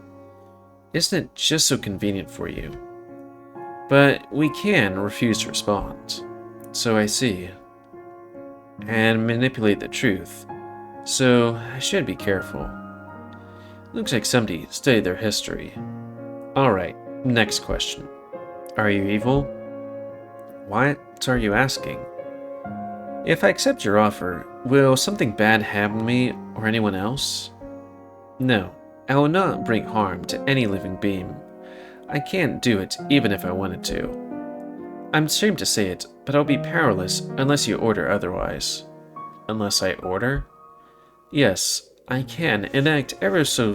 Isn't it just so convenient for you? But we can refuse to respond. So I see. And manipulate the truth. So I should be careful. Looks like somebody studied their history. Alright, next question. Are you evil? What are you asking? If I accept your offer, will something bad happen to me or anyone else? No, I will not bring harm to any living being. I can't do it even if I wanted to. I'm ashamed to say it, but I'll be powerless unless you order otherwise. Unless I order? Yes, I can enact ever so...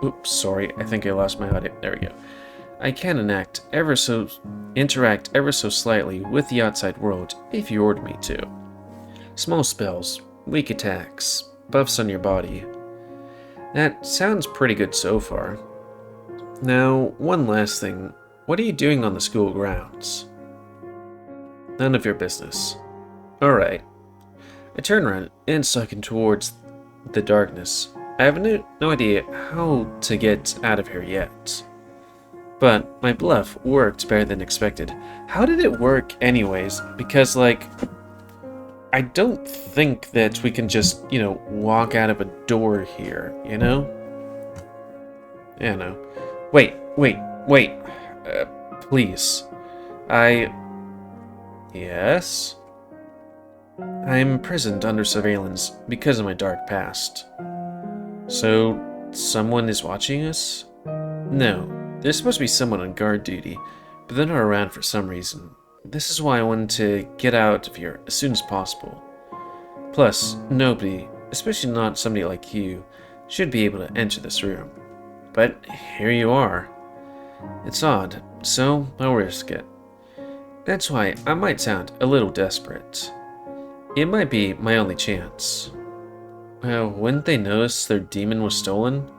oops, sorry, I think I lost my audio. There we go. I can interact ever so slightly with the outside world if you order me to. Small spells, weak attacks, buffs on your body. That sounds pretty good so far. Now, one last thing. What are you doing on the school grounds? None of your business. Alright. I turn around and suck towards the darkness. I have no idea how to get out of here yet. But my bluff worked better than expected. How did it work anyways? Because, like, I don't think that we can just, walk out of a door here, you know? Yeah, no. Wait. Please. Yes? I'm imprisoned under surveillance because of my dark past. So, someone is watching us? No. There's supposed to be someone on guard duty, but they're not around for some reason. This is why I wanted to get out of here as soon as possible. Plus, nobody, especially not somebody like you, should be able to enter this room. But here you are. It's odd, so I'll risk it. That's why I might sound a little desperate. It might be my only chance. Wouldn't they notice their demon was stolen?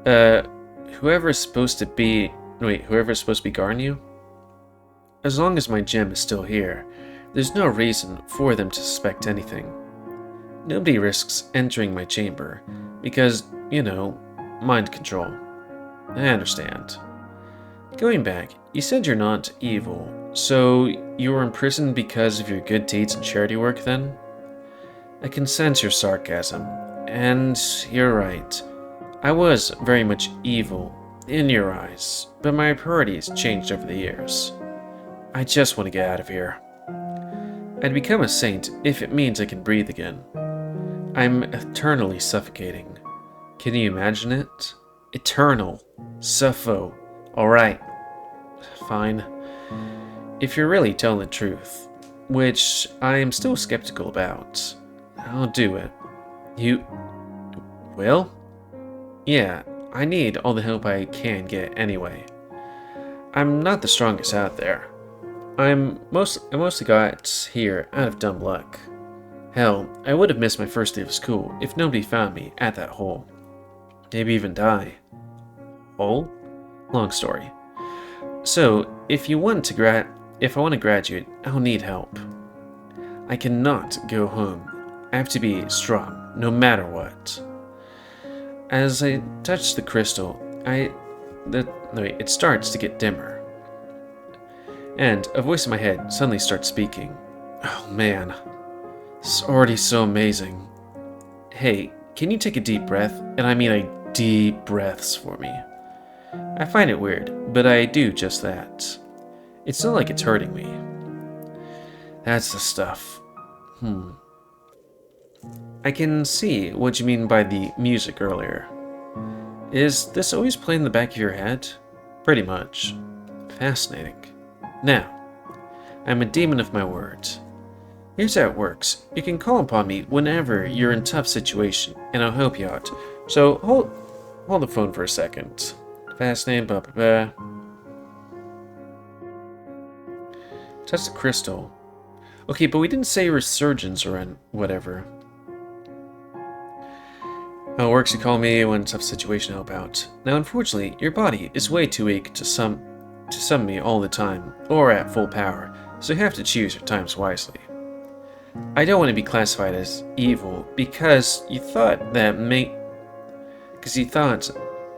Whoever's supposed to be guarding you? As long as my gem is still here, there's no reason for them to suspect anything. Nobody risks entering my chamber, because, mind control. I understand. Going back, you said you're not evil, so you were imprisoned because of your good deeds and charity work then? I can sense your sarcasm, and you're right. I was very much evil in your eyes, but my priorities changed over the years. I just want to get out of here. I'd become a saint if it means I can breathe again. I'm eternally suffocating. Can you imagine it? Eternal. Suffo. Alright. Fine. If you're really telling the truth, which I am still skeptical about, I'll do it. You will? Yeah, I need all the help I can get anyway. I'm not the strongest out there. I mostly got here out of dumb luck. Hell, I would have missed my first day of school if nobody found me at that hole. Maybe even die. Hole? Long story. So, if I want to graduate, I'll need help. I cannot go home. I have to be strong, no matter what. As I touch the crystal, it starts to get dimmer. And a voice in my head suddenly starts speaking. Oh man, it's already so amazing. Hey, can you take a deep breath? And I mean deep breaths for me. I find it weird, but I do just that. It's not like it's hurting me. That's the stuff. I can see what you mean by the music earlier. Is this always playing in the back of your head? Pretty much. Fascinating. Now, I'm a demon of my words. Here's how it works. You can call upon me whenever you're in a tough situation, and I'll help you out. So, hold the phone for a second. Fascinating, blah blah blah. Touch the crystal. Okay, but we didn't say resurgence or whatever. How it works, you call me when tough situation help out. Now, unfortunately, your body is way too weak to summon me all the time, or at full power, so you have to choose your times wisely. I don't want to be classified as evil because you thought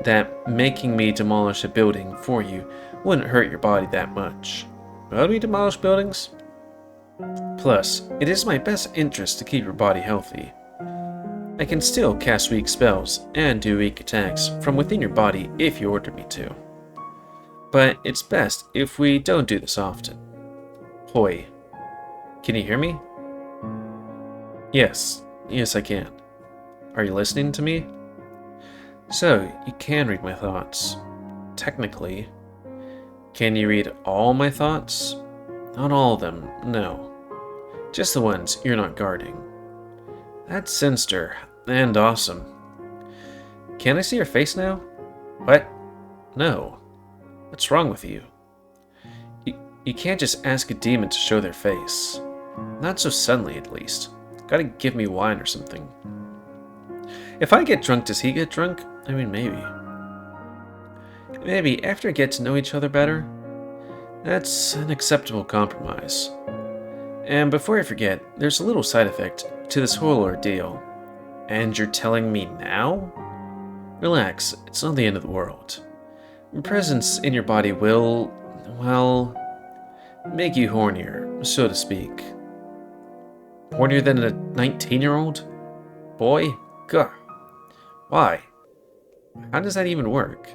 that making me demolish a building for you wouldn't hurt your body that much. How do we demolish buildings? Plus, it is my best interest to keep your body healthy. I can still cast weak spells and do weak attacks from within your body if you order me to. But it's best if we don't do this often. Hoi. Can you hear me? Yes. Yes, I can. Are you listening to me? So, you can read my thoughts. Technically. Can you read all my thoughts? Not all of them, no. Just the ones you're not guarding. That's sinister and awesome. Can I see your face now? What? No. What's wrong with you? You can't just ask a demon to show their face. Not so suddenly, at least. Gotta give me wine or something. If I get drunk, does he get drunk? I mean, maybe. Maybe after we get to know each other better. That's an acceptable compromise. And before I forget, there's a little side effect to this whole ordeal. And you're telling me now? Relax, it's not the end of the world. Your presence in your body will, well, make you hornier, so to speak. Hornier than a 19-year-old? Boy? Gah. Why? How does that even work?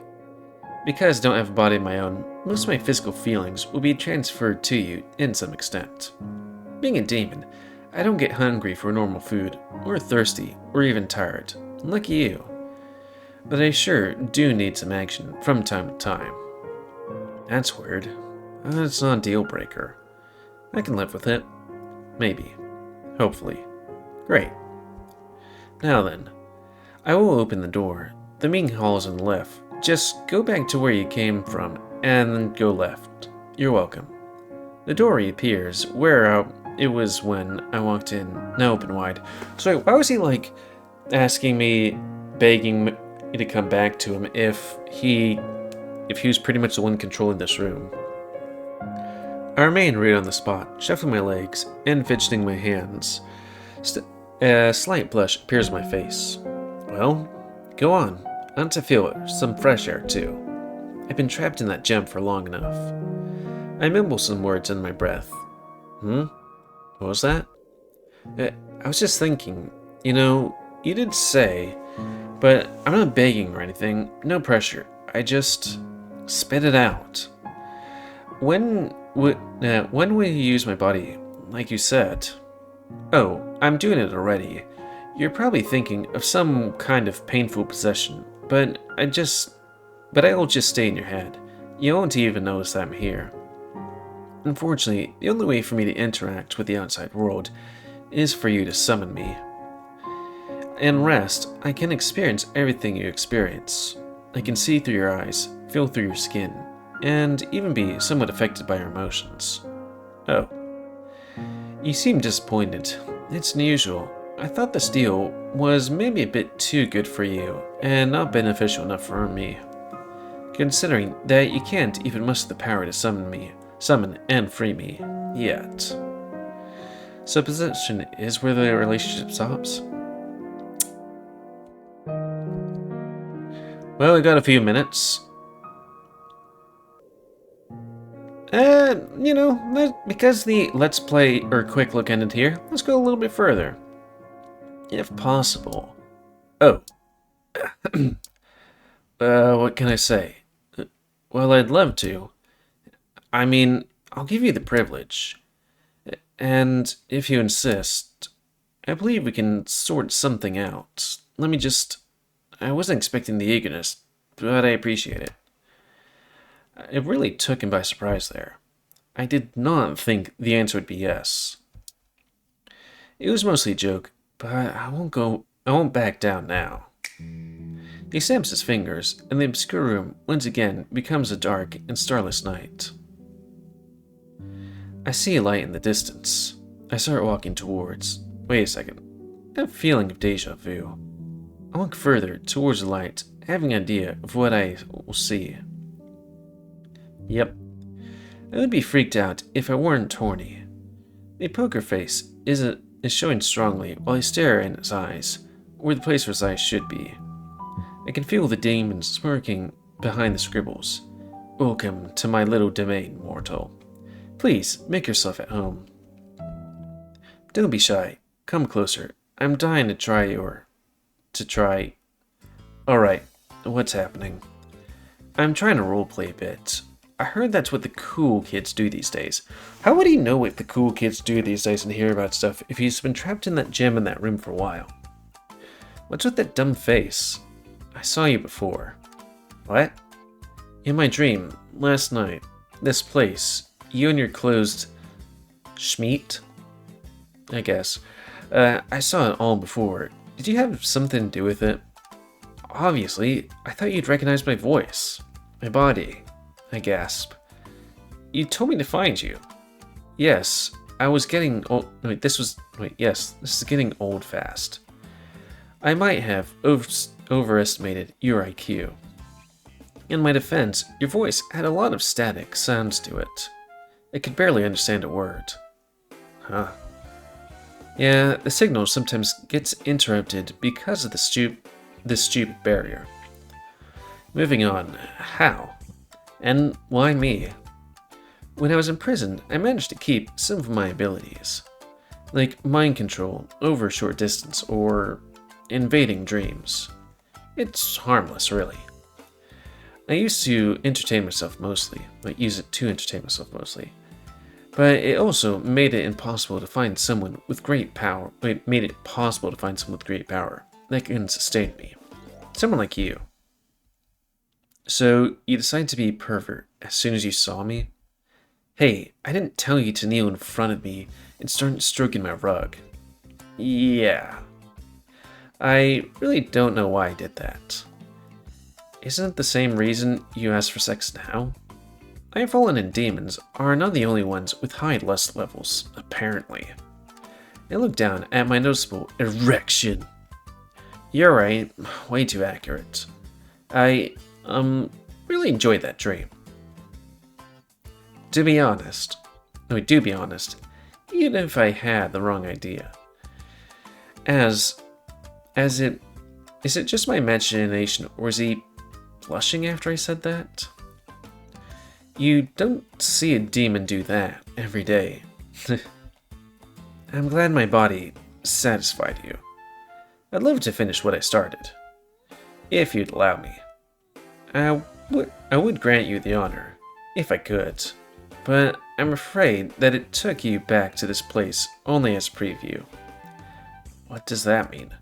Because I don't have a body of my own, most of my physical feelings will be transferred to you in some extent. Being a demon, I don't get hungry for normal food, or thirsty, or even tired. Lucky you. But I sure do need some action from time to time. That's weird. It's not a deal breaker. I can live with it. Maybe. Hopefully. Great. Now then, I will open the door. The meeting hall is on the left. Just go back to where you came from, and then go left. You're welcome. The door reappears where it was when I walked in, now open wide. So why was he, like, asking me, begging me to come back to him if he was pretty much the one controlling this room? I remain right on the spot, shuffling my legs and fidgeting my hands. A slight blush appears on my face. Well, go on. I want to feel some fresh air, too. I've been trapped in that gem for long enough. I mumble some words under my breath. What was that? I was just thinking, you did say, but I'm not begging or anything, no pressure. I just spit it out. When will you use my body, like you said? Oh, I'm doing it already. You're probably thinking of some kind of painful possession, but I will just stay in your head. You won't even notice that I'm here. Unfortunately, the only way for me to interact with the outside world is for you to summon me. In rest, I can experience everything you experience. I can see through your eyes, feel through your skin, and even be somewhat affected by your emotions. Oh. You seem disappointed. It's unusual. I thought this deal was maybe a bit too good for you, and not beneficial enough for me. Considering that you can't even muster the power to summon and free me, yet. Supposition is where the relationship stops? Well, we got a few minutes. Because the let's play or quick look ended here, let's go a little bit further. If possible. Oh. What can I say? Well, I'd love to. I mean, I'll give you the privilege. And if you insist, I believe we can sort something out. I wasn't expecting the eagerness, but I appreciate it. It really took him by surprise there. I did not think the answer would be yes. It was mostly a joke, but I won't back down now. He snaps his fingers, and the obscure room once again becomes a dark and starless night. I see a light in the distance. I start walking towards. Wait a second. I have a feeling of deja vu. I walk further towards the light, having an idea of what I will see. Yep. I would be freaked out if I weren't horny. The poker face is showing strongly while I stare in his eyes, where the place where his eyes should be. I can feel the demons smirking behind the scribbles. Welcome to my little domain, mortal. Please, make yourself at home. Don't be shy. Come closer. I'm dying to try Alright, what's happening? I'm trying to roleplay a bit. I heard that's what the cool kids do these days. How would he know what the cool kids do these days and hear about stuff if he's been trapped in that gym in that room for a while? What's with that dumb face? I saw you before. What? In my dream, last night, this place, you and your closed schmeat? I guess. I saw it all before. Did you have something to do with it? Obviously, I thought you'd recognize my voice. My body. I gasp. You told me to find you. Yes, I was getting old. This is getting old fast. I might have overestimated your IQ. In my defense, your voice had a lot of static sounds to it. I could barely understand a word. Huh. Yeah, the signal sometimes gets interrupted because of this stupid barrier. Moving on, how? And why me? When I was in prison, I managed to keep some of my abilities, like mind control over a short distance or invading dreams. It's harmless, really. I used to entertain myself mostly, use it to entertain myself mostly, but it also made it impossible to find someone with great power. It made it possible to find someone with great power that can sustain me. Someone like you. So, you decided to be a pervert as soon as you saw me? Hey, I didn't tell you to kneel in front of me and start stroking my rug. Yeah. I really don't know why I did that. Isn't it the same reason you asked for sex now? Nightfallen and demons are not the only ones with high lust levels, apparently. I looked down at my noticeable erection. You're right, way too accurate. I really enjoyed that dream. Do be honest, even if I had the wrong idea. Is it just my imagination, or is he blushing after I said that? You don't see a demon do that every day. I'm glad my body satisfied you. I'd love to finish what I started, if you'd allow me. I would grant you the honor, if I could, but I'm afraid that it took you back to this place only as a preview. What does that mean?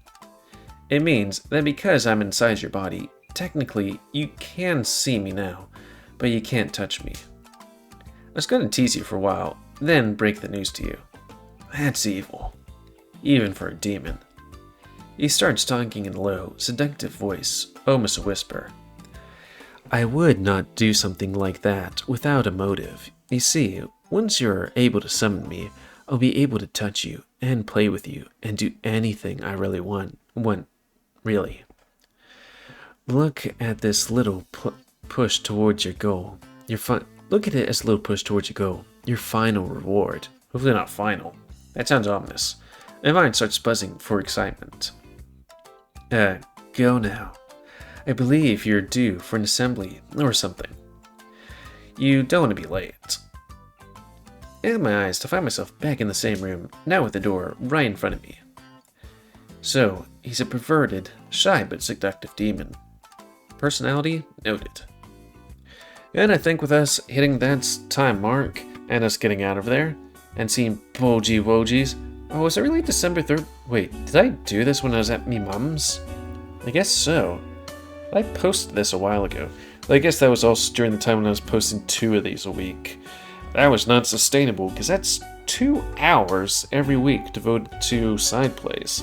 It means that because I'm inside your body, technically you can see me now, but you can't touch me. I was going to tease you for a while, then break the news to you. That's evil, even for a demon. He starts talking in a low, seductive voice, almost a whisper. I would not do something like that without a motive. You see, once you're able to summon me, I'll be able to touch you and play with you and do anything I really want, really. Look at this little push towards your goal. Look at it as a little push towards your goal. Your final reward. Hopefully not final. That sounds ominous. My mind starts buzzing for excitement. Go now. I believe you're due for an assembly or something. You don't want to be late. I open my eyes to find myself back in the same room, now with the door right in front of me. So, he's a perverted, shy but seductive demon. Personality noted. And I think with us hitting that time mark, and us getting out of there, and seeing Boji Wojis. Oh, was it really December 3rd? Wait, did I do this when I was at me mum's? I guess so. I posted this a while ago. I guess that was also during the time when I was posting 2 of these a week. That was not sustainable, because that's 2 hours every week devoted to side plays.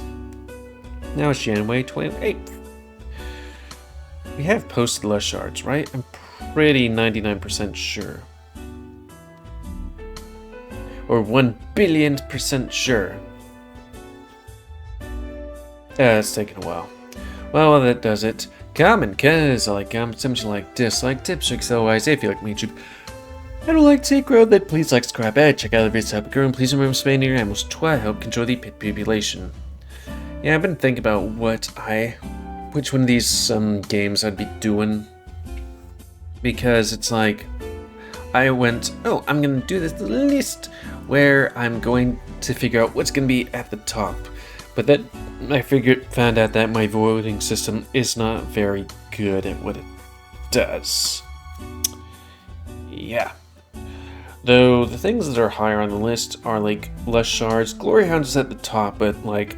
Now it's January 28th. We have posted less shards, right? I'm pretty 99% sure. Or 1,000,000,000% sure. It's taken a while. Well, that does it. Comment, cause I like comments, something you like, dislike, tips, tricks, otherwise, if you like my YouTube. I don't like to take road, then please like, subscribe, and check out the videos up and please remember spending your animals to help control the pit population. Yeah, I've been thinking about what I which one of these games I'd be doing. Because it's like, I went, oh, I'm going to do this list where I'm going to figure out what's going to be at the top. But then I found out that my voting system is not very good at what it does. Yeah. Though the things that are higher on the list are like less shards. Glory Hounds is at the top, but like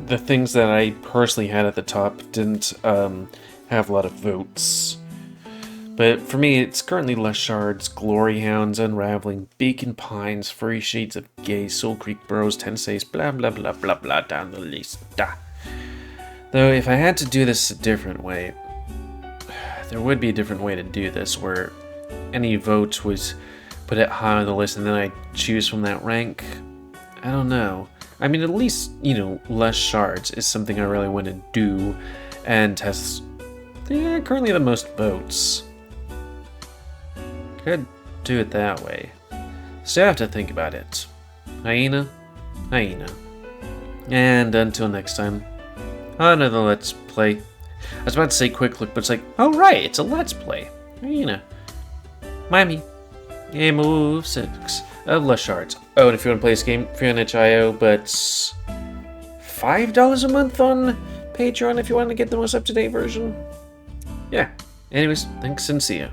the things that I personally had at the top didn't have a lot of votes. But for me, it's currently less shards, Glory Hounds, Unraveling, Beacon Pines, Furry Shades of Gay, Soul Creek Burrows, Tenseis, blah blah blah blah blah down the list. Though if I had to do this a different way, there would be a different way to do this where any vote was put it high on the list and then I choose from that rank. I don't know. I mean, at least, you know, less shards is something I really want to do and has currently the most votes. Could do it that way. Still have to think about it. Hyena, hyena. And until next time, another Let's Play. I was about to say quick look, but it's like, oh right, it's a Let's Play. Hyena. Miami. GamerWolfSix of Less Shards. Oh, and if you want to play this game, free on itch.io, but $5 a month on Patreon if you want to get the most up-to-date version. Yeah. Anyways, thanks and see ya.